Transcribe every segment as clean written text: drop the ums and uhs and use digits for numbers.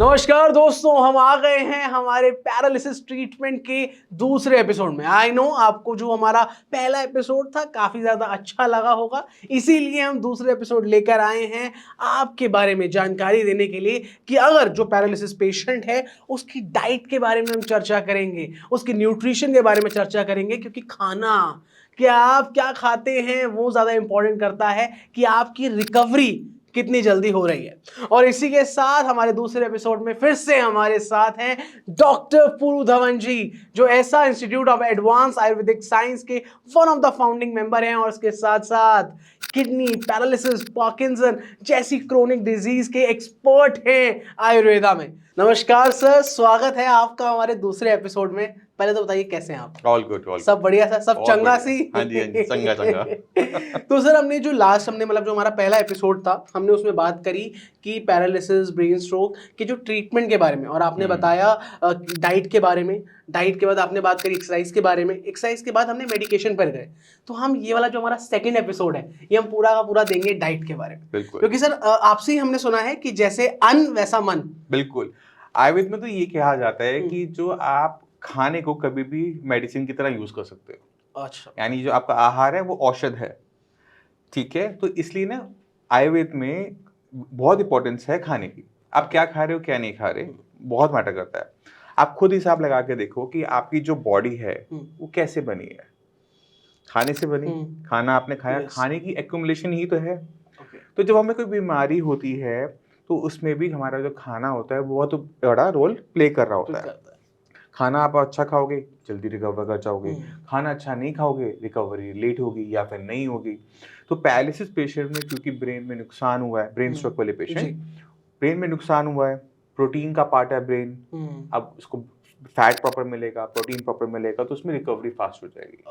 नमस्कार दोस्तों, हम आ गए हैं हमारे पैरालिसिस ट्रीटमेंट के दूसरे एपिसोड में। आई नो आपको जो हमारा पहला एपिसोड था काफ़ी ज़्यादा अच्छा लगा होगा, इसीलिए हम दूसरे एपिसोड लेकर आए हैं आपके बारे में जानकारी देने के लिए कि अगर जो पैरालिसिस पेशेंट है उसकी डाइट के बारे में हम चर्चा करेंगे, उसकी न्यूट्रिशन के बारे में चर्चा करेंगे, क्योंकि खाना क्या आप क्या खाते हैं वो ज़्यादा इंपॉर्टेंट करता है कि आपकी रिकवरी कितनी जल्दी हो रही है। और इसी के साथ हमारे दूसरे एपिसोड में फिर से हमारे साथ हैं डॉक्टर पुरु धवन जी, जो ऐसा institute of advance Ayurvedic science के one of the founding member हैं और उसके साथ साथ किडनी पैरालिसिस, पार्किंसन जैसी क्रोनिक डिजीज के एक्सपर्ट हैं आयुर्वेदा में। नमस्कार सर, स्वागत है आपका हमारे दूसरे एपिसोड में। पहले तो बताइए कैसे हैं आप? ऑल गुड, सब बढ़िया सर, सब चंगा सी? हाँ जी, चंगा चंगा। तो सर हमने जो मतलब जो हमारा पहला एपिसोड था हमने उसमें बात करी कि पैरालिसिस, ब्रेन स्ट्रोक के जो ट्रीटमेंट के बारे में, और आपने बताया डाइट के बारे में। डाइट के बाद आपने बात करी एक्सरसाइज के बारे में, एक्सरसाइज के बाद हमने मेडिकेशन पर गए। तो हम ये वाला जो हमारा सेकंड एपिसोड है ये हम पूरा का पूरा देंगे डाइट के बारे में, क्योंकि सर आपसे ही हमने सुना है कि जैसे अन्न वैसा मन। बिल्कुल, आयुर्वेद में तो ये कहा जाता है कि जो आप खाने को कभी भी मेडिसिन की तरह यूज कर सकते हो। अच्छा, यानी जो आपका आहार है वो औषध है, ठीक है। तो इसलिए ना आयुर्वेद में बहुत इंपॉर्टेंस है खाने की। आप क्या खा रहे हो क्या नहीं खा रहे, बहुत मैटर करता है। आप खुद हिसाब लगा के देखो कि आपकी जो बॉडी है वो कैसे बनी है। खाने से बनी, खाना आपने खाया, खाने की एक्यूमुलेशन ही तो है। तो जब हमें कोई बीमारी होती है तो उसमें भी हमारा जो खाना होता है वो बहुत बड़ा रोल प्ले कर रहा होता है। खाना आप अच्छा खाओगे जल्दी रिकवर कर जाओगे, खाना अच्छा नहीं खाओगे रिकवरी लेट होगी या फिर नहीं होगी। तो पैरालिसिस पेशेंट में क्योंकि ब्रेन में नुकसान हुआ है, ब्रेन स्ट्रोक वाले पेशेंट, ब्रेन में नुकसान हुआ है, प्रोटीन का पार्ट है ब्रेन, अब उसको फैट प्रॉपर मिलेगा, प्रोटीन प्रॉपर मिलेगा तो उसमें रिकवरी फास्ट हो जाएगी।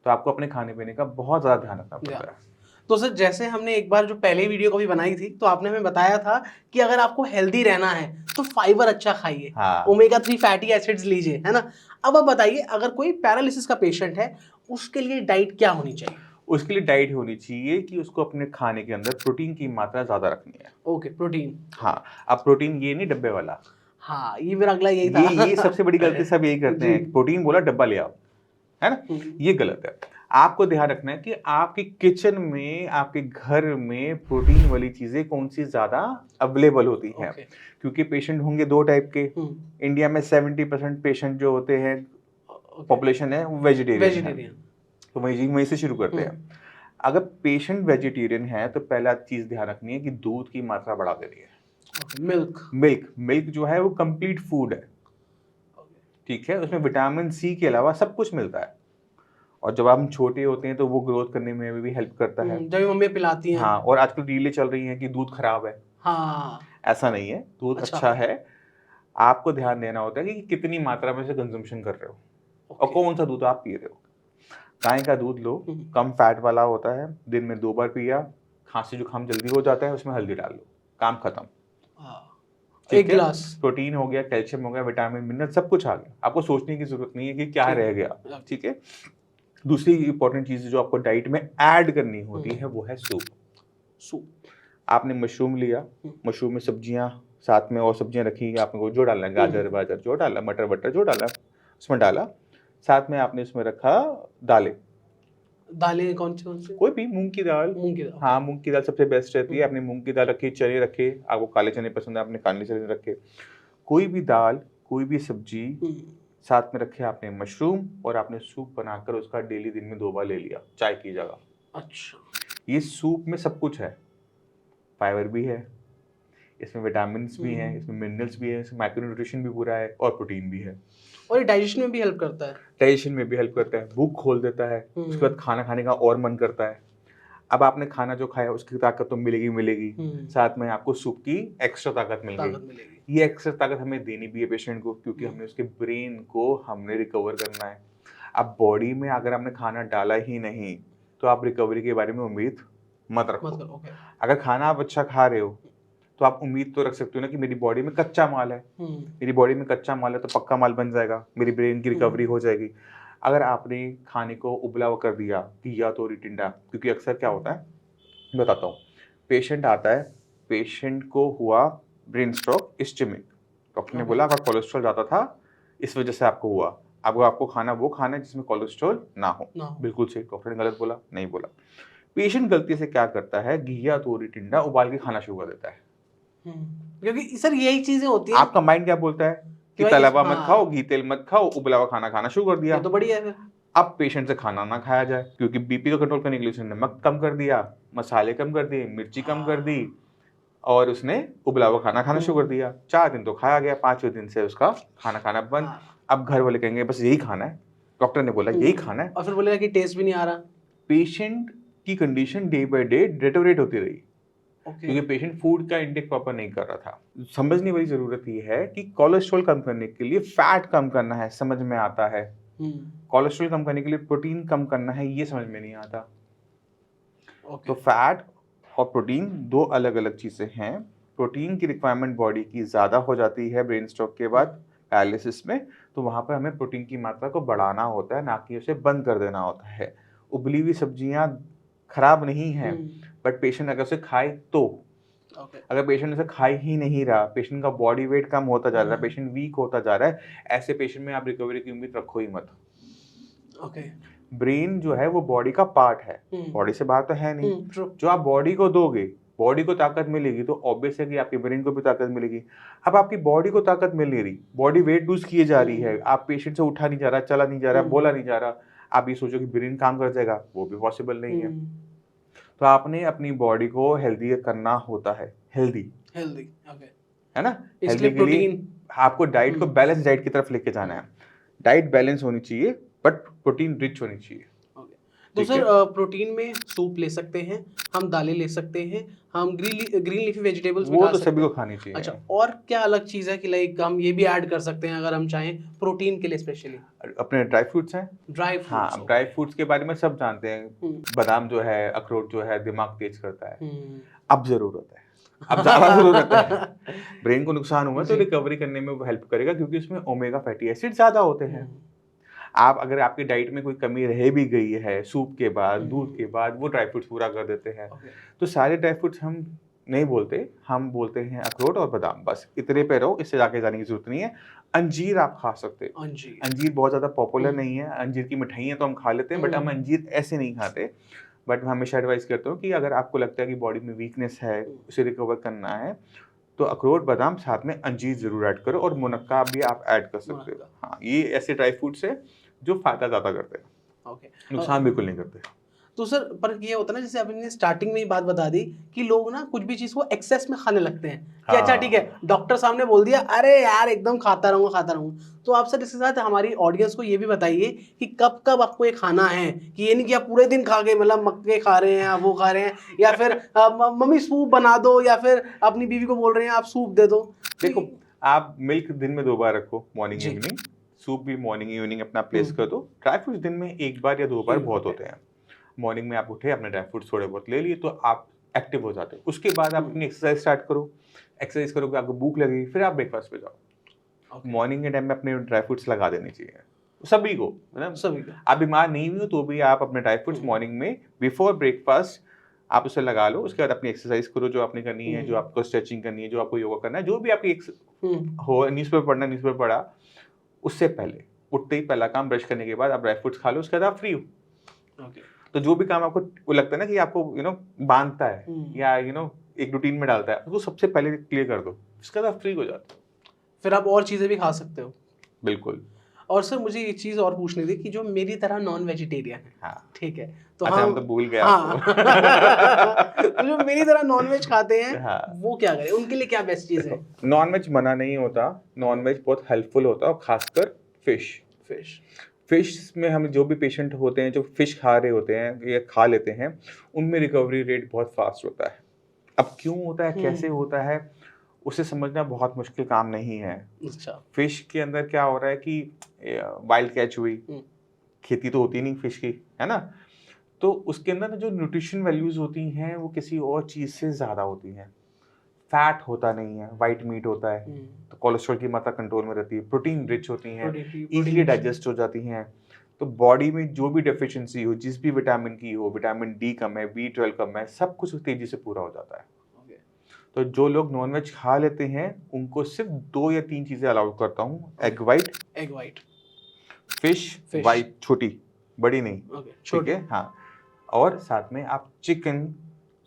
तो आपको अपने खाने पीने का बहुत ज़्यादा ध्यान रखना पड़ता है। तो सर जैसे हमने एक बार जो पहले वीडियो को भी बनाई थी तो आपने हमें बताया था कि अगर आपको हेल्दी रहना है तो फाइबर अच्छा खाइए, ओमेगा 3 फैटी एसिड्स लीजिए, है ना। अब आप बताइए, अगर कोई पैरालिसिस का पेशेंट है उसके लिए डाइट क्या होनी चाहिए? उसके लिए डाइट होनी चाहिए कि उसको अपने खाने के अंदर प्रोटीन की मात्रा ज्यादा रखनी है। Okay, protein. हाँ, अब प्रोटीन ये नहीं डब्बे वाला। हाँ, ये मेरा अगला यही था। ये सबसे बड़ी गलती सब यही करते हैं, प्रोटीन बोला डब्बा ले आओ, है ना। ये गलत है। आपको ध्यान रखना है कि आपके किचन में, आपके घर में प्रोटीन वाली चीजें कौन सी ज्यादा अवेलेबल होती हैं। क्योंकि पेशेंट होंगे दो टाइप के। इंडिया में 70% पेशेंट जो होते हैं, पॉपुलेशन है, वो वेजिटेरियन। तो वहीं से शुरू करते हैं। अगर पेशेंट वेजिटेरियन है तो पहला चीज ध्यान रखनी है कि दूध की मात्रा बढ़ा देनी है। मिल्क जो है वो कंप्लीट फूड है, ठीक है। उसमें विटामिन सी के अलावा सब कुछ मिलता है। और जब हम छोटे होते हैं तो वो ग्रोथ करने में भी हेल्प करता है, जब मम्मी पिलाती हैं। हाँ, और आजकल रीलें चल रही हैं कि दूध खराब है। हाँ, ऐसा नहीं है, दूध अच्छा है। आपको ध्यान देना होता है कि कितनी मात्रा में से कंजम्पशन कर रहे हो और कौन सा दूध आप पी रहे हो। गाय का दूध लो, कम फैट वाला होता है, दिन में 2 बार पिया, खांसी जुकाम जल्दी हो जाता है, उसमें हल्दी डाल लो, काम खत्म। एक गिलास प्रोटीन हो गया, कैल्शियम हो गया, विटामिन मिनरल सब कुछ आ गया। आपको सोचने की जरूरत नहीं है कि क्या रह गया, ठीक है। दूसरी इंपॉर्टेंट चीज जो आपको डाइट में ऐड करनी होती है वो है सूप। आपने मशरूम लिया, मशरूम में सब्जियां साथ में और सब्जियां रखी, आपको जो डालना है, गाजर वाजर जो डालना, मटर वटर जो डालना, उसमें डाला। साथ में आपने उसमें रखा दालें कौन सी? कोई भी, मूंग की दाल। हाँ, मूंग की दाल सबसे बेस्ट रहती है। आपने मूंग की दाल रखी, चने रखे, आपको काले चने पसंद है, आपने काले चने रखे। कोई भी दाल, कोई भी सब्जी, साथ में रखे आपने मशरूम, और आपने सूप बनाकर उसका डेली दिन में 2 बार ले लिया चाय की जगह। अच्छा, ये सूप में सब कुछ है, फाइबर भी है, इसमें विटामिन भी हैं, इसमें मिनरल्स भी हैं, इसमें माइक्रोन्यूट्रिशन भी पूरा है और प्रोटीन भी है। और डाइजेशन में भी हेल्प करता है। डाइजेशन में भी हेल्प करता है, भूख खोल देता है, उसके बाद खाना खाने का और मन करता है। अब आपने खाना जो खाया उसकी ताकत तो मिलेगी, साथ में आपको सूप की एक्स्ट्रा ताकत मिल गई। ये एक्स्ट्रा ताकत हमें देनी भी है पेशेंट को, क्योंकि हमने उसके ब्रेन को हमने रिकवर करना है। अब बॉडी में अगर आपने खाना डाला ही नहीं तो आप रिकवरी के बारे में उम्मीद मत रखो। अगर खाना आप अच्छा खा रहे हो तो आप उम्मीद तो रख सकते हो ना कि मेरी बॉडी में कच्चा माल है, मेरी बॉडी में कच्चा माल है तो पक्का माल बन जाएगा, मेरी ब्रेन की रिकवरी हो जाएगी। अगर आपने खाने को उबला हुआ कर दिया, घिया तो टिंडा, क्योंकि अक्सर क्या होता है बताता हूँ, पेशेंट आता है, पेशेंट को हुआ ब्रेन स्ट्रोक, इस्चेमिक। डॉक्टर ने बोला आपका कोलेस्ट्रॉल ज़्यादा था, इस वजह से आपको हुआ। अब आपको खाना वो खाना है जिसमें कोलेस्ट्रॉल ना हो। बिल्कुल सही, डॉक्टर ने गलत बोला? नहीं बोला। पेशेंट गलती से क्या करता है, घी या तोरी टिंडा उबाल के खाना शुरू कर देता है। क्योंकि सर यही चीजें होती हैं। आपका माइंड क्या बोलता है कि तला हुआ मत खाओ, घी तेल मत खाओ, उबला हुआ खाना खाना शुरू कर दिया। ये तो बढ़िया है फिर। अब पेशेंट से खाना ना खाया जाए, क्योंकि बीपी को कंट्रोल करने के लिए उसने नमक कम कर दिया, मसाले कम कर दिए, मिर्ची कम कर दी, और उसने उबला हुआ खाना खाना शुरू कर दिया। 4 दिन तो खाया गया, 5वें दिन से उसका खाना खाना बंद। अब घर वाले कहेंगे बस यही खाना है, डॉक्टर ने बोला यही खाना है, और फिर बोलेगा कि टेस्ट भी नहीं आ रहा। पेशेंट की condition day by day deteriorate होती रही, क्योंकि पेशेंट फूड का इंटेक प्रॉपर नहीं कर रहा था। समझने वाली जरूरत ये है कि कोलेस्ट्रॉल कम करने के लिए फैट कम करना है, समझ में आता है। कोलेस्ट्रॉल कम करने के लिए प्रोटीन कम करना है, ये समझ में नहीं आता। तो फैट और प्रोटीन दो अलग अलग चीजें हैं। प्रोटीन की रिक्वायरमेंट बॉडी की ज्यादा हो जाती है ब्रेन स्ट्रोक के बाद पैरालिसिस में, तो वहां पर हमें प्रोटीन की मात्रा को बढ़ाना होता है, ना कि उसे बंद कर देना होता है। उबली हुई सब्जियां खराब नहीं है, बट पेशेंट अगर उसे खाए तो अगर पेशेंट उसे खा ही नहीं रहा, पेशेंट का बॉडी वेट कम होता जा रहा है, पेशेंट वीक होता जा रहा है, ऐसे पेशेंट में आप रिकवरी की उम्मीद रखो ही मत। ब्रेन जो है वो बॉडी का पार्ट है, बॉडी से बाहर तो है नहीं। जो आप बॉडी को दोगे, बॉडी को ताकत मिलेगी तो ऑब्वियस है कि आपकी ब्रेन को भी ताकत मिलेगी। अब आपकी बॉडी को ताकत मिल नहीं रही, बॉडी वेट लूज किए जा रही है, आप पेशेंट से उठा नहीं जा रहा, चला नहीं जा रहा, बोला नहीं जा रहा, आप ये सोचो कि ब्रेन काम कर जाएगा, वो भी पॉसिबल नहीं है। तो आपने अपनी बॉडी को हेल्दी करना होता है, हेल्दी है ना। हेल्दी के लिए आपको डाइट को बैलेंस डाइट की तरफ लेके जाना है। डाइट बैलेंस होनी चाहिए, बट प्रोटीन रिच होनी चाहिए। तो सर प्रोटीन में सूप ले सकते हैं, हम दालें ले सकते हैं, हम ग्रीन लीफी वेजिटेबल्स वो तो सभी को खानी चाहिए। अच्छा, और क्या अलग चीज है कि लाइक हम ये भी ऐड कर सकते हैं अगर हम चाहें प्रोटीन के लिए स्पेशली? अपने ड्राई फ्रूट्स हैं, ड्राई फ्रूट्स। हाँ, ड्राई फ्रूट्स के बारे में सब जानते हैं। बादाम जो है, अखरोट जो है, दिमाग तेज करता है। अब जरूरत है, अब ज्यादा जरूरत है। ब्रेन को नुकसान हुआ तो रिकवरी करने में वो हेल्प करेगा, क्योंकि उसमें ओमेगा फैटी एसिड ज्यादा होते हैं। आप अगर आपकी डाइट में कोई कमी रह भी गई है, सूप के बाद, दूध के बाद, वो ड्राई फ्रूट्स पूरा कर देते हैं। तो सारे ड्राई फ्रूट्स हम नहीं बोलते, हम बोलते हैं अखरोट और बादाम, बस इतने पे रहो, इससे जाके जाने की जरूरत नहीं है। अंजीर आप खा सकते हो, अंजीर बहुत ज्यादा पॉपुलर नहीं है। अंजीर की मिठाइयाँ तो हम खा लेते हैं, बट हम अंजीर ऐसे नहीं खाते। बट मैं हमेशा एडवाइस करता हूँ कि अगर आपको लगता है कि बॉडी में वीकनेस है, उसे रिकवर करना है, तो अखरोट बादाम साथ में अंजीर जरूर ऐड करो, और मुनक्का भी आप ऐड कर सकते हो। हाँ, ये ऐसे ड्राई फ्रूट्स है जो फायदा ज्यादा करते हैं, नुकसान बिल्कुल नहीं करते। तो सर पर ये होता है ना, जैसे आपने स्टार्टिंग में ही बात बता दी कि लोग ना कुछ भी चीज को एक्सेस में खाने लगते हैं कि अच्छा ठीक है, डॉक्टर साहब ने बोल दिया, अरे यार एकदम खाता रहूंगा। तो आप सर इसके साथ हमारी ऑडियंस को ये भी बताइए कि कब कब आपको ये खाना है, कि ये नहीं कि आप पूरे दिन खा के मतलब मक्के खा रहे हैं, वो खा रहे हैं, या फिर मम्मी सूप बना दो, या फिर अपनी बीवी को बोल रहे हैं आप सूप दे दो। देखो, आप मिल्क दिन में 2 बार रखो, मॉर्निंग इवनिंग, सूप भी मॉर्निंग इवनिंग अपना प्लेस कर दो। ड्राई फ्रूट्स दिन में 1 बार या 2 बार बहुत होते हैं। मॉर्निंग में आप उठे, अपने ड्राई फ्रूट्स थोड़े बहुत ले लिए, तो आप एक्टिव हो जाते हो। उसके बाद आप अपनी एक्सरसाइज स्टार्ट करो, एक्सरसाइज करोगे, आपको भूख लगेगी, फिर आप ब्रेकफास्ट पे जाओ। मॉर्निंग के टाइम में अपने ड्राई फ्रूट्स लगा देने चाहिए सभी को, है ना। सभी को, आप बीमार नहीं हुए तो भी आप अपने ड्राई फ्रूट्स मॉर्निंग में बिफोर ब्रेकफास्ट आप उसे लगा लो। उसके बाद अपनी एक्सरसाइज करो जो आपने करनी है, जो आपको स्ट्रेचिंग करनी है, जो आपको योगा करना है, जो भी आपकी हो, न्यूज़पेपर पढ़ना, न्यूज़पेपर पढ़ा, उससे पहले उठते ही पहला काम ब्रश करने के बाद आप ड्राई फ्रूट्स खा लो, उसके बाद आप फ्री हो। तो जो भी काम आपको वो लगता है ना कि आपको बांधता है या एक रूटीन में डालता है, उसको सबसे पहले क्लियर कर दो, उसके बाद आप फ्री हो जाते हो, फिर आप और चीजें भी खा सकते हो। बिल्कुल। और सर मुझे एक चीज और पूछनी थी कि जो मेरी तरह नॉन वेजिटेरियन है, हाँ, ठीक है, तो अच्छा, हम तो भूल गए आपको। तो जो मेरी तरह नॉन वेज खाते हैं, हाँ, वो क्या करें, उनके लिए क्या बेस्ट चीज है? नॉन वेज मना नहीं होता, नॉन वेज बहुत हेल्पफुल होता है, और खासकर फिश में हम जो भी पेशेंट होते हैं जो फिश खा रहे होते हैं या खा लेते हैं, उनमें रिकवरी रेट बहुत फास्ट होता है। अब क्यों होता है, कैसे होता है, उसे समझना बहुत मुश्किल काम नहीं है। अच्छा। फिश के अंदर क्या हो रहा है कि वाइल्ड कैच हुई, खेती तो होती नहीं फिश की, है ना, तो उसके अंदर जो न्यूट्रिशन वैल्यूज होती हैं वो किसी और चीज से ज्यादा होती हैं। फैट होता नहीं है, वाइट मीट होता है, तो कोलेस्ट्रॉल की मात्रा कंट्रोल में रहती है, प्रोटीन रिच होती हैं, इजीली डाइजेस्ट हो जाती हैं। तो बॉडी में जो भी डेफिशिएंसी हो, जिस भी विटामिन की हो, विटामिन डी कम है, B12 कम है, सब कुछ तेजी से पूरा हो जाता है। तो जो लोग नॉनवेज खा लेते हैं उनको सिर्फ 2 या 3 चीजें अलाउ करता हूँ। एग वाइट, फिश वाइट, छोटी, बड़ी नहीं, ठीक है, हाँ। और साथ में आप चिकन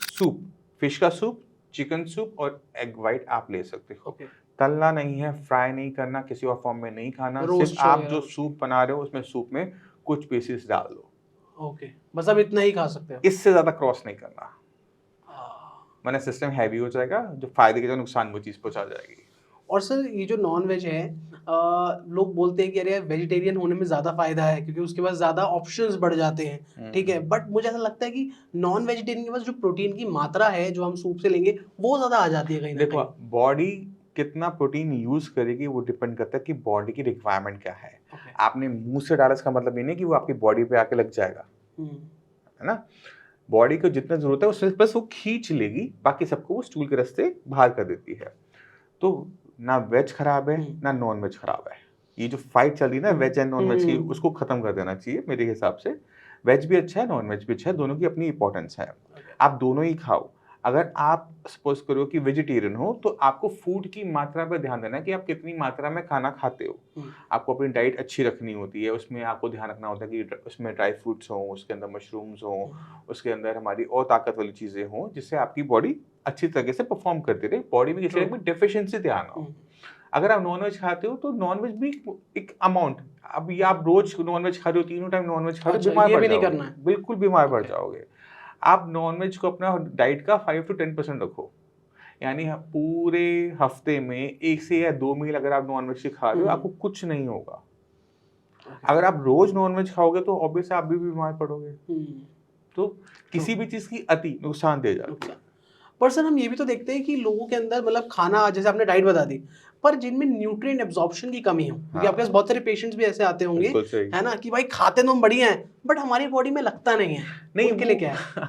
सूप, फिश का सूप, चिकन सूप और एग वाइट आप ले सकते हो। तलना नहीं है, फ्राई नहीं करना, किसी और फॉर्म में नहीं खाना, सिर्फ आप जो सूप बना रहे हो उसमें सूप में कुछ पीसेस डाल दो। बस अब इतना ही खा सकते हो, इससे ज्यादा क्रॉस नहीं करना, वरना सिस्टम हैवी हो जाएगा, जो फायदे के जो नुकसान वो चीज पहुंचा जाएगी। और सर ये जो नॉन वेज है, लोग बोलते हैं कि अरे वेजिटेरियन होने में ज़्यादा फायदा है क्योंकि उसके पास ज़्यादा ऑप्शंस बढ़ जाते हैं, ठीक है। बट मुझे ऐसा लगता है कि नॉन वेजिटेरियन के पास जो प्रोटीन की मात्रा है जो हम सूप से लेंगे वो ज़्यादा आ जाती है कहीं ना कहीं। देखो, बॉडी कितना प्रोटीन यूज करेगी वो डिपेंड करता है कि बॉडी की रिक्वायरमेंट क्या है। आपने मुंह से डाला इसका मतलब ये नहीं कि वो आपकी बॉडी पे आके लग जाएगा, है ना। बॉडी को जितना जरूरत है उससे बस वो खींच लेगी, बाकी सबको वो स्टूल के रास्ते बाहर कर देती है। तो ना वेज खराब है ना नॉन वेज खराब है। ये जो फाइट चल रही है ना वेज एंड नॉन वेज की, उसको खत्म कर देना चाहिए मेरे हिसाब से। वेज भी अच्छा है, नॉन वेज भी अच्छा है, दोनों की अपनी इंपॉर्टेंस है। आप दोनों ही खाओ। अगर आप सपोज करो कि वेजिटेरियन हो तो आपको फूड की मात्रा पर ध्यान देना है कि आप कितनी मात्रा में खाना खाते हो। आपको अपनी डाइट अच्छी रखनी होती है, उसमें आपको ध्यान रखना होता है कि उसमें ड्राई फ्रूट्स हों, उसके अंदर मशरूम्स हों, उसके अंदर हमारी और ताकत वाली चीज़ें हों, जिससे आपकी बॉडी अच्छी तरीके से परफॉर्म करती रहे, बॉडी में किसी तरह की डेफिशिएंसी ध्यान हो। अगर आप नॉनवेज खाते हो तो नॉनवेज भी एक अमाउंट, अब ये आप रोज नॉनवेज खा रहे हो, तीनों टाइम नॉनवेज खा रहे हो, बीमार पड़ जाओगे, बिल्कुल बीमार पड़ जाओगे। आप नॉनवेज को अपना डाइट का 5 to 10% रखो, यानी पूरे हफ्ते में 1 से या 2 मील अगर आप नॉनवेज खा रहे हो आपको कुछ नहीं होगा। अगर आप रोज नॉनवेज खाओगे तो ऑब्वियसली आप भी बीमार पड़ोगे। तो किसी भी चीज की अति नुकसान दे जाती है। पर सर हम ये भी तो देखते हैं कि लोगों के अंदर मतलब खाना, जैसे आपने डाइट बता दी, पर जिनमें न्यूट्रिएंट एब्जॉर्प्शन की कमी हो, क्योंकि आपके पास बहुत सारे पेशेंट्स भी ऐसे आते होंगे, है ना, कि भाई खाते तो हम बढ़िया हैं बट हमारी बॉडी में लगता नहीं है, नहीं उनके लिए क्या है?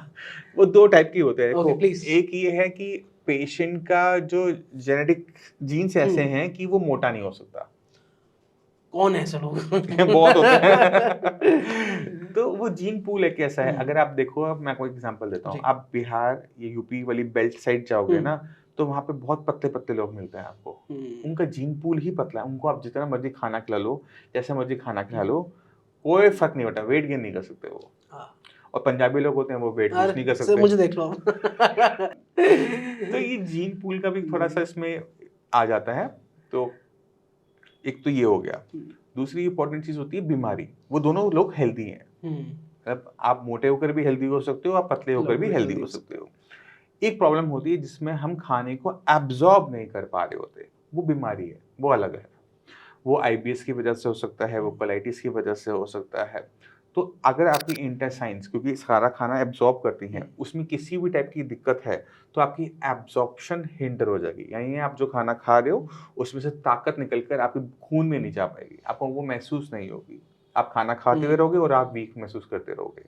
वो 2 टाइप की होते हैं। Okay, please. एक ये है कि पेशेंट का जो जेनेटिक जीन्स ऐसे हैं कि वो मोटा नहीं हो सकता। कौन है ऐसे लोग? बहुत होते हैं। तो वो जीन पूल एक ऐसा है। अगर आप देखो, अब मैं कोई एग्जांपल देता हूँ, आप बिहार ये यूपी वाली बेल्ट साइड जाओगे ना तो वहाँ पे बहुत पतले पतले लोग मिलते हैं आपको। उनका जीन पूल ही पतला है, उनको आप जितना मर्जी खाना खिला लो, जैसे मर्जी खाना खिला लो, कोई फर्क नहीं पड़ता, वेट गेन नहीं कर सकते वो। और पंजाबी लोग होते हैं वो वेट लूज नहीं कर सकते। मुझे देख लो। तो ये जीन पूल का भी थोड़ा सा इसमें आ जाता है। तो एक तो ये हो गया। दूसरी इंपॉर्टेंट चीज होती है बीमारी। वो दोनों लोग हेल्दी हैं, मतलब आप मोटे होकर भी हेल्दी हो सकते हो, आप पतले होकर भी हेल्दी हो सकते हो। एक प्रॉब्लम होती है जिसमें हम खाने को एब्जॉर्ब नहीं कर पा रहे होते, वो बीमारी है, वो अलग है। वो आईबीएस की वजह से हो सकता है, वो कोलाइटिस की वजह से हो सकता है। तो अगर आपकी इंटेस्टाइन्स, क्योंकि सारा खाना एब्जॉर्ब करती हैं, उसमें किसी भी टाइप की दिक्कत है तो आपकी एब्जॉर्प्शन हिंडर हो जाएगी, यानी आप जो खाना खा रहे हो उसमें से ताकत निकलकर आपके खून में नहीं जा पाएगी, आपको वो महसूस नहीं होगी। आप खाना खाते हुए रहोगे और आप वीक महसूस करते रहोगे।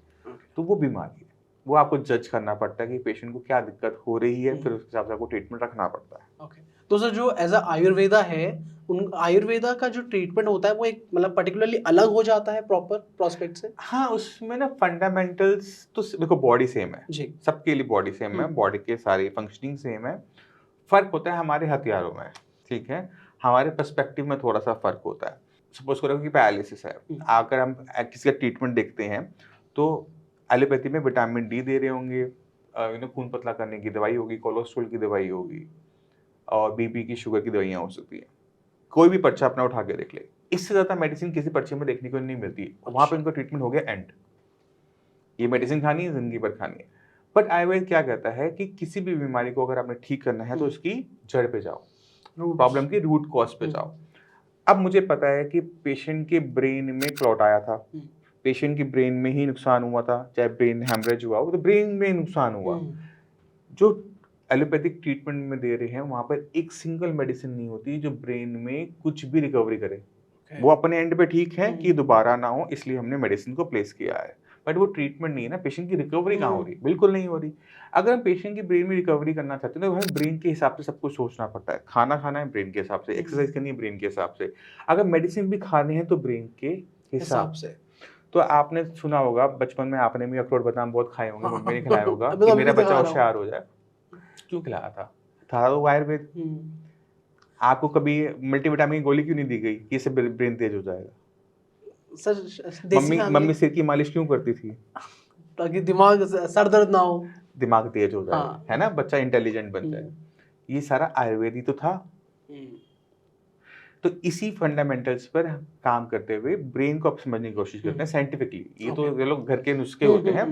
तो वो बीमारी है, वो आपको जज करना पड़ता है कि पेशेंट को क्या दिक्कत हो रही है, फिर उस हिसाब से आपको ट्रीटमेंट रखना पड़ता है। तो सर जो एज अ आयुर्वेदा है, उन आयुर्वेदा का जो ट्रीटमेंट होता है वो एक मतलब पर्टिकुलरली अलग हो जाता है प्रॉपर प्रोस्पेक्ट से? हाँ, उसमें ना फंडामेंटल्स तो देखो बॉडी सेम है जी, सबके लिए बॉडी सेम है, बॉडी के सारी फंक्शनिंग सेम है। फर्क होता है हमारे हथियारों में, ठीक है, हमारे पर्सपेक्टिव में थोड़ा सा फर्क होता है। सपोज करो कि पैरालिसिस है, अगर हम किसी का ट्रीटमेंट देखते हैं तो एलोपैथी में विटामिन डी दे रहे होंगे, खून पतला करने की दवाई होगी, कोलेस्ट्रॉल की दवाई होगी और बीपी की, शुगर की दवाइयाँ हो सकती है। कोई भी पर्चा अपना उठा के देख ले, इससे ज्यादा मेडिसिन किसी पर्चे में देखने को नहीं मिलती। वहां पे उनका ट्रीटमेंट हो गया एंड, ये मेडिसिन खानी है, जिंदगी भर खानी है। बट आयुर्वेद क्या कहता है कि किसी भी बीमारी को अगर आपने ठीक करना है तो उसकी जड़ पे जाओ, प्रॉब्लम की रूट कॉज पे जाओ। अब मुझे पता है कि पेशेंट के ब्रेन में क्लॉट आया था, पेशेंट की ब्रेन में ही नुकसान हुआ था, चाहे ब्रेन हैमरेज हुआ हो तो ब्रेन में नुकसान हुआ। जो एलोपैथिक ट्रीटमेंट में दे रहे हैं वहां पर एक सिंगल मेडिसिन नहीं होती जो ब्रेन में कुछ भी रिकवरी करे। वो अपने एंड पे ठीक है कि दोबारा ना हो, इसलिए हमने मेडिसिन को प्लेस किया है, बट वो ट्रीटमेंट नहीं है ना। पेशेंट की रिकवरी कहाँ हो रही? बिल्कुल नहीं हो रही। अगर हम पेशेंट की ब्रेन में रिकवरी करना चाहते हैं तो हमें ब्रेन के हिसाब से सब कुछ सोचना पड़ता है। खाना खाना है ब्रेन के हिसाब से, एक्सरसाइज करनी है ब्रेन के हिसाब से, अगर मेडिसिन भी खानी है तो ब्रेन के हिसाब से। तो आपने सुना होगा बचपन में, आपने भी अखरोट बादाम बहुत खाए होंगे, मम्मी ने खिलाया होगा कि मेरा बच्चा होशियार हो जाए। क्यों खिलाया था? था तो आयुर्वेद। आपको कभी मल्टीविटामिन की गोली क्यों नहीं दी गई कि इससे ब्रेन तेज हो जाएगा? सर देसी मम्मी सिर की मालिश क्यों करती थी? ताकि दिमाग सर दर्द ना हो, दिमाग तेज हो जाए, हाँ। है ना, बच्चा इंटेलिजेंट बन जाए। ये सारा आयुर्वेद ही तो था। तो इसी फंडामेंटल्स पर काम करते हुए ब्रेन को अब समझने की कोशिश करते हैं साइंटिफिकली। ये तो ये लोग घर के नुस्खे होते हैं,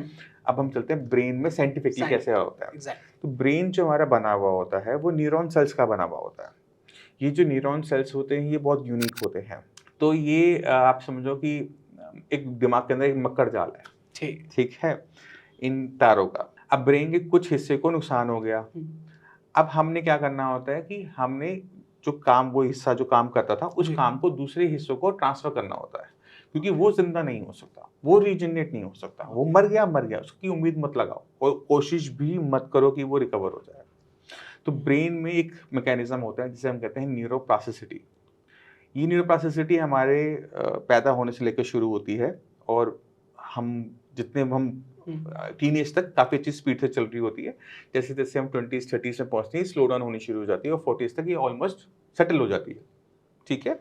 अब हम चलते हैं ब्रेन में साइंटिफिकली कैसे होता है। तो ब्रेन जो हमारा बना हुआ होता है वो न्यूरॉन सेल्स का बना हुआ होता है। ये जो न्यूरॉन सेल्स होते हैं ये बहुत यूनिक होते हैं। तो ये आप समझो कि एक दिमाग के अंदर एक मकर जाल है, ठीक है, इन तारों का। अब ब्रेन के कुछ हिस्से को नुकसान हो गया, अब हमने क्या करना होता है कि हमने जो काम, वो हिस्सा जो काम करता था उस काम को दूसरे हिस्सों को ट्रांसफर करना होता है, क्योंकि वो जिंदा नहीं हो सकता, वो रीजनरेट नहीं हो सकता, वो मर गया, उसकी उम्मीद मत लगाओ और कोशिश भी मत करो कि वो रिकवर हो जाए। तो ब्रेन में एक मैकेनिज्म होता है जिसे हम कहते हैं न्यूरोप्लास्टिसिटी। ये न्यूरोप्लास्टिसिटी हमारे पैदा होने से लेकर शुरू होती है और हम टीनेज तक काफी अच्छी स्पीड से चल रही होती है। जैसे जैसे हम 20s 30s में पहुंचते हैं स्लो डाउन होनी शुरू हो जाती है और 40s तक ये ऑलमोस्ट सेटल हो जाती है, ठीक है।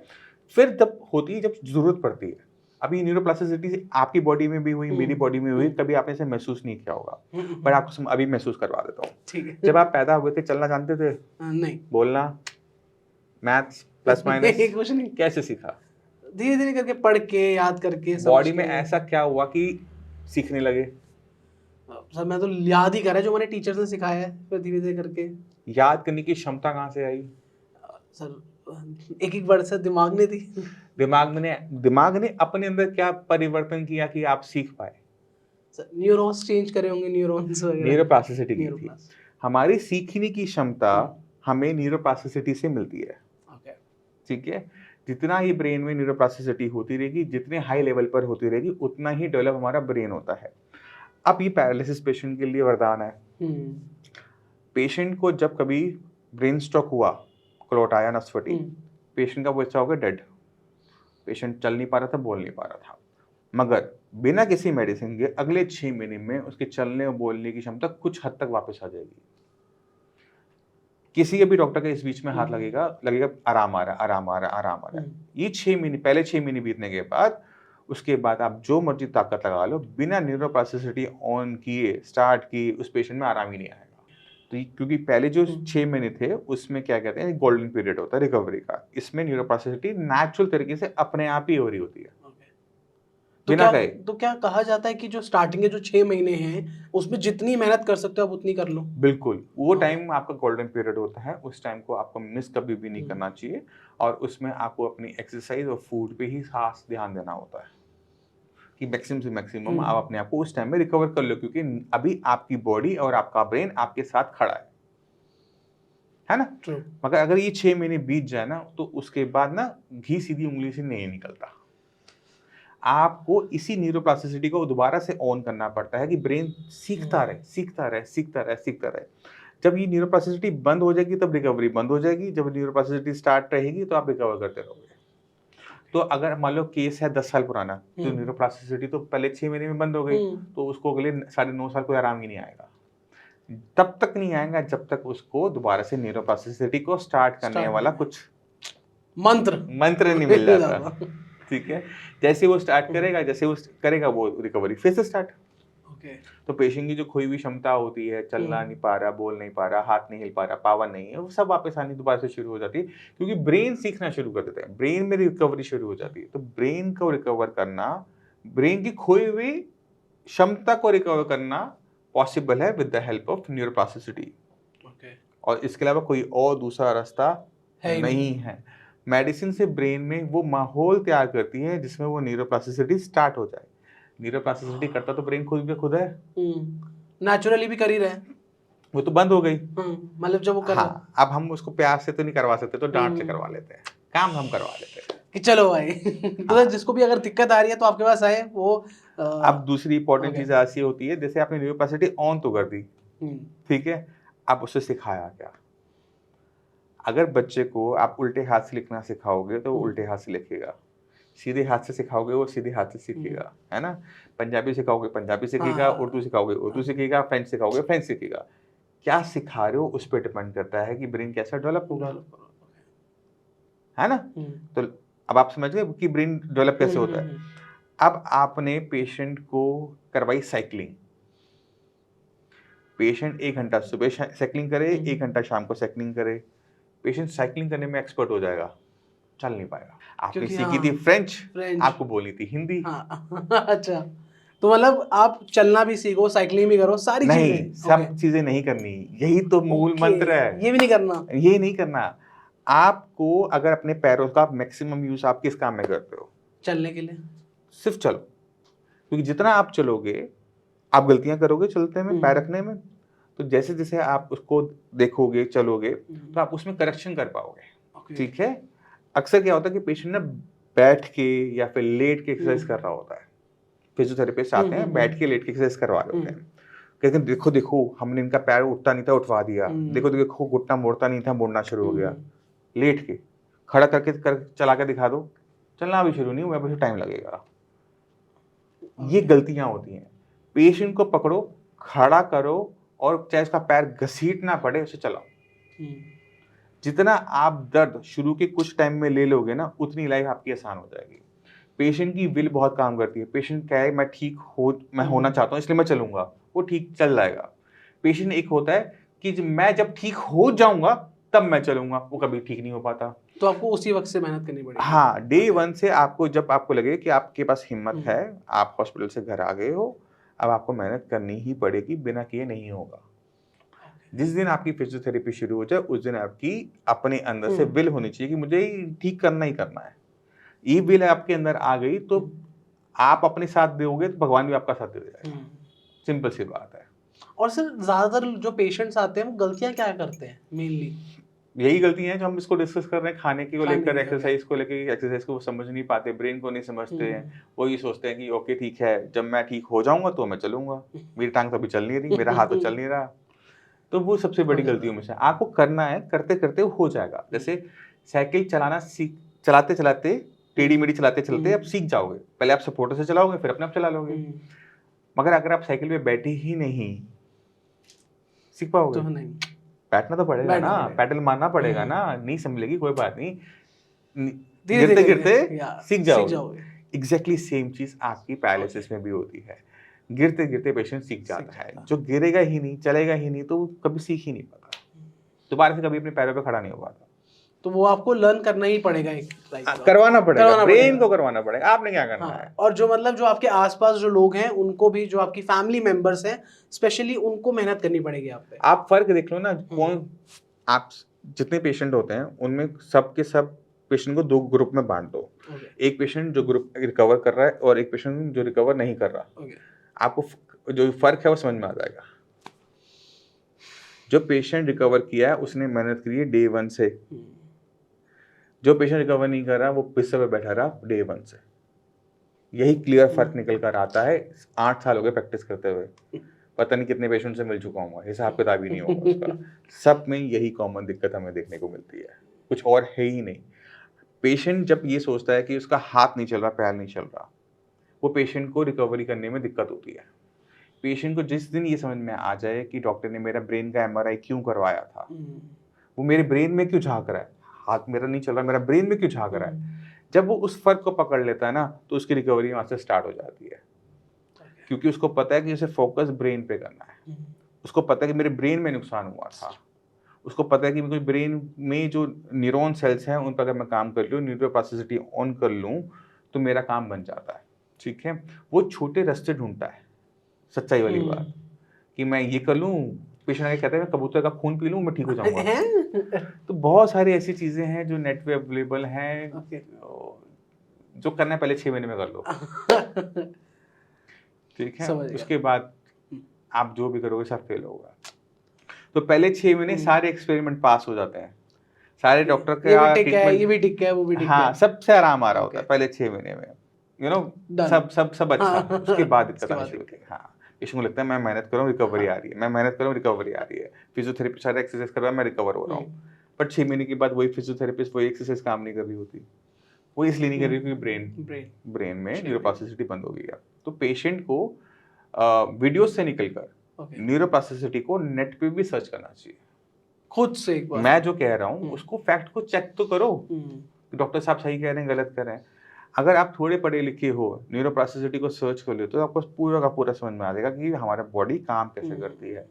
फिर जब होती है, जब जरूरत पड़ती है, अभी न्यूरोप्लास्टिसिटी आपकी बॉडी में भी हुई, मेरी बॉडी में हुई, कभी आपने इसे महसूस नहीं किया होगा, पर आपको अभी महसूस करवा देता हूँ, ठीक है। जब आप पैदा हुए थे चलना जानते थे? नहीं। बोलना, मैथ्स, प्लस माइनस कुछ नहीं, कैसे सीखा? धीरे धीरे करके, पढ़ के, याद करके। बॉडी में ऐसा क्या हुआ कि सीखने लगे? सर मैं तो याद ही कर रहा है जो मैंने टीचर ने सिखाया है, फिर धीरे धीरे करके। याद करने की क्षमता कहाँ से आई? सर एक एक वर्ड से दिमाग ने दी। दिमाग ने अपने अंदर क्या परिवर्तन किया कि आप सीख पाए? सर न्यूरॉन्स चेंज करे होंगे, न्यूरॉन्स वगैरह। न्यूरोप्लास्टिसिटी की थी। हमारी सीखने की क्षमता हमें न्यूरोप्लास्टिसिटी से मिलती है, ठीक है। जितना ही ब्रेन में न्यूरोप्लास्टिसिटी होती रहेगी, जितने हाई लेवल पर होती रहेगी, उतना ही डेवलप हमारा ब्रेन होता है। अब ये पैरालिसिस पेशेंट के लिए वरदान है। पेशेंट को जब कभी ब्रेन स्ट्रोक हुआ, क्लॉट आया, नस फटी, पेशेंट का बच्चा हो गया डेड। पेशेंट चल नहीं पा रहा था, बोल नहीं पा रहा था, मगर बिना किसी मेडिसिन के अगले 6 महीने में उसके चलने और बोलने की क्षमता कुछ हद तक वापस आ जाएगी। किसी के भी डॉक्टर के इस बीच में हाथ लगेगा आराम आ रहा है। ये 6 महीने, पहले 6 महीने बीतने के बाद, उसके बाद आप जो मर्जी ताकत लगा लो, बिना न्यूरोप्लास्टिसिटी ऑन किए, स्टार्ट किए, उस पेशेंट में आराम ही नहीं आएगा। तो क्योंकि पहले जो 6 महीने थे उसमें क्या कहते हैं, गोल्डन पीरियड होता है रिकवरी का। इसमें न्यूरोप्लास्टिसिटी नेचुरल तरीके से अपने आप ही हो रही होती है, बिना कहे। तो क्या कहा जाता है कि जो स्टार्टिंग के जो 6 महीने हैं उसमें जितनी मेहनत कर सकते हो आप उतनी कर लो? बिल्कुल, वो टाइम आपका गोल्डन पीरियड होता है, उस टाइम को आपको मिस कभी भी नहीं करना चाहिए और उसमें आपको अपनी एक्सरसाइज और फूड पे ही खास ध्यान देना होता है कि मैक्सिमम से मैक्सिमम आप अपने आप को उस टाइम में रिकवर कर लो, क्योंकि अभी आपकी बॉडी और आपका ब्रेन आपके साथ खड़ा है ना। मगर अगर ये 6 महीने बीत जाए ना, तो उसके बाद ना घी सीधी उंगली से नहीं निकलता। आपको इसी न्यूरोप्लास्टिसिटी को दोबारा से ऑन करना पड़ता है कि ब्रेन सीखता रहे। जब ये न्यूरोप्लास्टिसिटी बंद हो जाएगी तब रिकवरी बंद हो जाएगी, जब न्यूरोप्लास्टिसिटी स्टार्ट रहेगी तो आप रिकवर करते रहोगे। तो अगर मान लो केस है 10 साल पुराना, तो न्यूरोप्लास्टिसिटी तो पहले 6 महीने में बंद हो गई, तो उसको अगले 9.5 साल कोई आराम ही नहीं आएगा। तब तक नहीं आएगा जब तक उसको दोबारा से न्यूरोप्लास्टिसिटी को स्टार्ट करने वाला कुछ मंत्र नहीं मिल जाता, ठीक है। जैसे वो स्टार्ट करेगा, जैसे वो करेगा, वो रिकवरी फिर से स्टार्ट। तो पेशेंट की जो खोई हुई क्षमता होती है, चलना नहीं पा रहा, बोल नहीं पा रहा, हाथ नहीं हिल पा रहा, पावर नहीं है, वो सब वापस आनी दोबारा से शुरू हो जाती है, क्योंकि ब्रेन सीखना शुरू कर देता है, ब्रेन में रिकवरी शुरू हो जाती है। तो ब्रेन को रिकवर करना, ब्रेन की खोई हुई क्षमता को रिकवर करना पॉसिबल है with the help of neuroplasticity. और इसके अलावा कोई और दूसरा रास्ता नहीं है। मेडिसिन से ब्रेन में वो माहौल तैयार करती है जिसमें वो न्यूरोप्लास्टिसिटी स्टार्ट हो जाए। न्यूरोप्लास्टिसिटी करता तो ब्रेन खुद है, नेचुरली भी कर ही रहे, वो तो बंद हो गई, मतलब जब वो कर हाँ, अब हम उसको प्यार से तो नहीं करवा सकते, तो डांट से करवा लेते हैं, काम हम करवा लेते हैं कि चलो भाई। तो जिसको भी अगर दिक्कत आ रही है तो आपके पास आए वो। अब दूसरी इंपॉर्टेंट चीज ऐसी होती है, जैसे आपने न्यूरोप्लास्टिसिटी ऑन तो कर दी, ठीक है, अब उसे सिखाया क्या? अगर बच्चे को आप उल्टे हाथ से लिखना सिखाओगे तो वो उल्टे हाथ से लिखेगा, सीधे हाथ से सिखाओगे वो सीधे हाथ से सीखेगा, है ना। पंजाबी सिखाओगे पंजाबी सीखेगा, उर्दू सिखाओगे उर्दू सीखेगा, फ्रेंच सिखाओगे फ्रेंच सीखेगा। क्या सिखा रहे हो उस पर डिपेंड करता है कि ब्रेन कैसा डेवलप होगा, है ना। तो अब आप समझ गए कि ब्रेन डेवलप कैसे होता है। अब आपने पेशेंट को करवाई साइकिलिंग, पेशेंट 1 घंटा सुबह साइकिलिंग करे, 1 घंटा शाम को साइकिलिंग करे, पेशेंट साइकिलिंग करने में एक्सपर्ट हो जाएगा, चल नहीं पाएगा। आपने सीखी थी फ्रेंच, आपको बोली थी हिंदी। हाँ। अच्छा, तो मतलब आप चलना भी सीखो, साइकिलिंग भी करो, सारी नहीं, चीजें। सब चीजें नहीं करनी, यही तो मूल मंत्र है। ये भी नहीं करना, ये नहीं करना। आपको अगर अपने पैरों का मैक्सिमम यूज आप किस काम में करते हो? चलने के लिए। सिर्फ चलो, क्योंकि जितना आप चलोगे आप गलतियां करोगे चलते में, पैर रखने में, तो जैसे जैसे आप उसको देखोगे चलोगे तो आप उसमें करेक्शन कर पाओगे। ठीक है। अक्सर क्या होता है कि पेशेंट ना बैठ के या फिर लेट के एक्सरसाइज कर रहा होता है, फिजियोथेरेपिस्ट आते हैं बैठ के लेट के एक्सरसाइज करवा रहे होते हैं, कहते हैं देखो देखो हमने इनका पैर उठता नहीं था उठवा दिया, देखो देखो घुटना मोड़ता नहीं था मोड़ना शुरू हो गया, लेट के खड़ा करके चला के दिखा दो, चलना भी शुरू नहीं हुआ, बस टाइम लगेगा। ये गलतियां होती हैं। पेशेंट को पकड़ो, खड़ा करो और चाहे उसका पैर घसीटना पड़े उसे चलाओ। जितना आप दर्द शुरू के कुछ टाइम में ले लोगे ना, उतनी लाइफ आपकी आसान हो जाएगी। पेशेंट की विल बहुत काम करती है। पेशेंट क्या है, मैं होना चाहता हूँ इसलिए मैं चलूंगा, वो ठीक चल जाएगा। पेशेंट एक होता है कि मैं जब ठीक हो जाऊंगा तब मैं चलूंगा, वो कभी ठीक नहीं हो पाता। तो आपको उसी वक्त से मेहनत करनी पड़ेगी। हाँ, डे 1 से आपको, जब आपको लगे कि आपके पास हिम्मत है, आप हॉस्पिटल से घर आ गए हो, अब आपको मेहनत करनी ही पड़ेगी, बिना किए नहीं होगा। जिस दिन आपकी फिजियोथेरेपी शुरू हो जाए उस दिन आपकी अपने अंदर से विल होनी चाहिए कि मुझे ठीक करना ही करना है। ये विल आपके अंदर आ गई तो आप अपने साथ दोगे तो भगवान भी आपका साथ दे देगा। सिंपल सी बात है। और सर ज्यादातर जो पेशेंट्स आते हैं वो गलतियां क्या करते हैं मेनली? यही गलतियां हैं जो हम इसको डिस्कस कर रहे हैं, खाने की को लेकर, की, एक्सरसाइज को लेकर। एक्सरसाइज को वो समझ नहीं पाते, ब्रेन को नहीं समझते हैं। वो ये सोचते हैं कि ओके ठीक है, जब मैं ठीक हो जाऊंगा तो मैं चलूंगा, मेरी टांग तो अभी चल नहीं रही, मेरा हाथ तो चल नहीं रहा। तो वो सबसे बड़ी गलतियों में से। आपको करना है, करते करते हो जाएगा। जैसे साइकिल चलाना चलाते चलाते, टेढ़ी मेढ़ी चलाते चलते आप सीख जाओगे। पहले आप सपोर्टर से चलाओगे, फिर अपने आप चला लोगे। मगर अगर आप साइकिल पे बैठे ही नहीं, सीख पाओगे? तो नहीं, बैठना तो पड़ेगा ना, पैडल मारना पड़ेगा ना। नहीं संभलेगी कोई बात नहीं, गिरते गिरते सीख जाओगे। जाओगे। एग्जैक्टली सेम चीज आपकी पैरालिसिस में भी होती है। गिरते गिरते पेशेंट सीख जाता है। जो गिरेगा ही नहीं, चलेगा ही नहीं, तो वो कभी सीख ही नहीं पाता, दोबारा से कभी अपने पैरों पे खड़ा नहीं हो पाता। तो वो आपको लर्न करना ही पड़ेगा, करवाना पड़ेगा, ब्रेन को करवाना पड़ेगा। आपने क्या करना है? और जो मतलब जो आपके आसपास जो लोग हैं उनको भी, जो आपकी फैमिली मेंबर्स हैं स्पेशली, उनको मेहनत करनी पड़ेगी आप पे। आप फर्क देख लो ना, कौन आप जितने पेशेंट होते हैं उनमें सब के सब पेशेंट को 2 ग्रुप में बांट दो। एक पेशेंट जो ग्रुप रिकवर कर रहा है और एक पेशेंट जो रिकवर नहीं कर रहा। आपको जो फर्क है वो समझ में आ जाएगा। जो पेशेंट रिकवर किया है उसने मेहनत करी है डे 1 से, जो पेशेंट रिकवर नहीं कर रहा वो बिस्तर पे बैठा रहा डे 1 से। यही क्लियर फर्क निकल कर आता है। 8 साल हो गए प्रैक्टिस करते हुए, पता नहीं कितने पेशेंट से मिल चुका हूँ, हिसाब किताब ही नहीं होगा उसका। सब में यही कॉमन दिक्कत हमें देखने को मिलती है, कुछ और है ही नहीं। पेशेंट जब ये सोचता है कि उसका हाथ नहीं चल रहा, पैर नहीं चल रहा, वो पेशेंट को रिकवरी करने में दिक्कत होती है। पेशेंट को जिस दिन ये समझ में आ जाए कि डॉक्टर ने मेरा ब्रेन का MRI क्यों करवाया था, वो मेरे ब्रेन में क्यों झांक रहा है, हाथ मेरा नहीं चल रहा, मेरा ब्रेन में क्यों झांक रहा है, जब वो उस फर्क को पकड़ लेता है ना, तो उसकी रिकवरी वहां से स्टार्ट हो जाती है। क्योंकि उसको पता है कि उसे फोकस ब्रेन पे करना है। उसको पता है कि मेरे ब्रेन में नुकसान हुआ था। उसको पता है कि मेरे ब्रेन में जो न्यूरॉन सेल्स हैं उन पर अगर मैं काम कर लूँ, न्यूरोप्लास्टिसिटी ऑन कर लूँ, तो मेरा काम बन जाता है। ठीक है। वो छोटे रास्ते ढूंढता है, सच्चाई वाली बात, कि मैं ये कर लूँ। पेशेंट आके कहते हैं मैं कबूतर का खून पी लूँ, मैं ठीक हो जाऊंगा। तो बहुत सारी ऐसी चीजें हैं जो नेट पे अवेलेबल हैं, जो करना है पहले 6 महीने में कर लो। ठीक है। उसके बाद आप जो भी करोगे सब फेल होगा। तो पहले 6 महीने सारे एक्सपेरिमेंट पास हो जाते हैं, सारे डॉक्टर का ये भी ठीक है, वो भी ठीक है। हाँ, सबसे आराम आ रहा होता है पहले 6 महीने में, सब अच्छा। उसके बाद दिक्कत आनी शुरू होती है। हाँ, पेशेंट को लगता है मैं मेहनत कर रहा हूँ, रिकवरी आ रही है, मैं मेहनत कर रहा हूँ, रिकवरी आ रही है, फिजियोथेरेपी सारे एक्सरसाइज कर रहा है, मैं रिकवर हो रहा हूँ। बट 6 महीने के बाद वही फिजियोथेरेपिस्ट वही एक्सरसाइज काम नहीं कर रही होती। वो इसलिए नहीं कर रही क्योंकि ब्रेन में न्यूरोप्लास्टिसिटी बंद हो गई है। तो पेशेंट को वीडियो से निकलकर Okay. न्यूरोप्लास्टिसिटी को नेट पे भी सर्च करना चाहिए। खुद से एक बार। मैं जो कह रहा हूँ उसको फैक्ट को चेक तो करो कि डॉक्टर साहब सही कह रहे हैं गलत कह रहे हैं। अगर आप थोड़े पढ़े लिखे हो, न्यूरोप्लास्टिसिटी को सर्च कर लो तो आपको पूरा का पूरा समझ में आ जाएगा कि हमारा बॉडी काम कैसे करती है,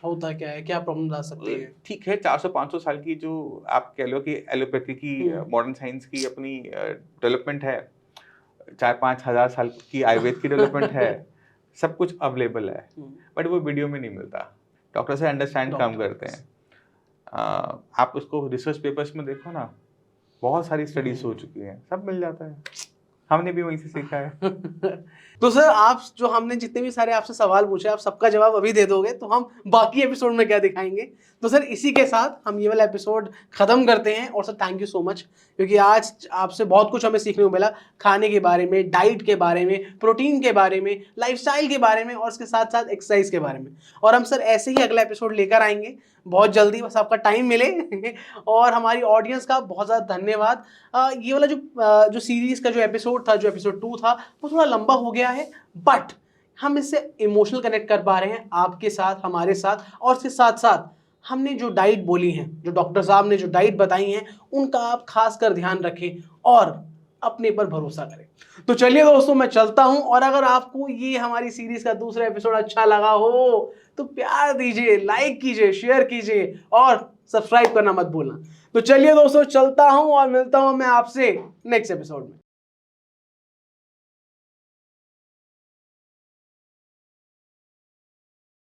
होता क्या है, क्या प्रॉब्लम आ सकती है। ठीक है। 400-500 साल की जो आप कह लो कि एलोपैथी की, मॉडर्न साइंस की अपनी डेवलपमेंट है, 4-5 हजार साल की आयुर्वेद की डेवलपमेंट है, सब कुछ अवेलेबल है, बट वो वीडियो में नहीं मिलता। डॉक्टर से अंडरस्टैंड कम करते हैं। आप उसको रिसर्च पेपर्स में देखो ना, बहुत सारी स्टडीज हो चुकी हैं, सब मिल जाता है। हमने भी वहीं से सीखा है। तो सर आप जो हमने जितने भी सारे आपसे सवाल पूछे, आप सबका जवाब अभी दे दोगे तो हम बाकी एपिसोड में क्या दिखाएंगे। तो सर इसी के साथ हम ये वाला एपिसोड खत्म करते हैं। और sir thank you so much, क्योंकि आज आपसे बहुत कुछ हमें सीखने को मिला, खाने के बारे में, डाइट के बारे में, प्रोटीन के बारे में, लाइफस्टाइल के बारे में और उसके साथ साथ एक्सरसाइज के बारे में। और हम सर ऐसे ही अगला एपिसोड लेकर आएंगे बहुत जल्दी, बस आपका टाइम मिले। और हमारी ऑडियंस का बहुत ज़्यादा धन्यवाद। ये वाला जो सीरीज का जो एपिसोड था, जो एपिसोड 2 था, वो थोड़ा लंबा हो गया है, बट हम इससे इमोशनल कनेक्ट कर पा रहे हैं आपके साथ, हमारे साथ। और इसके साथ साथ हमने जो डाइट बोली है, जो डॉक्टर साहब ने जो डाइट बताई हैं, उनका आप खास कर ध्यान रखें और अपने पर भरोसा करें। तो चलिए दोस्तों, मैं चलता हूं। और अगर आपको ये हमारी सीरीज का दूसरा एपिसोड अच्छा लगा हो तो प्यार दीजिए, लाइक कीजिए, शेयर कीजिए और सब्सक्राइब करना मत भूलना। तो चलिए दोस्तों, चलता हूं और मिलता हूं मैं आपसे नेक्स्ट एपिसोड में।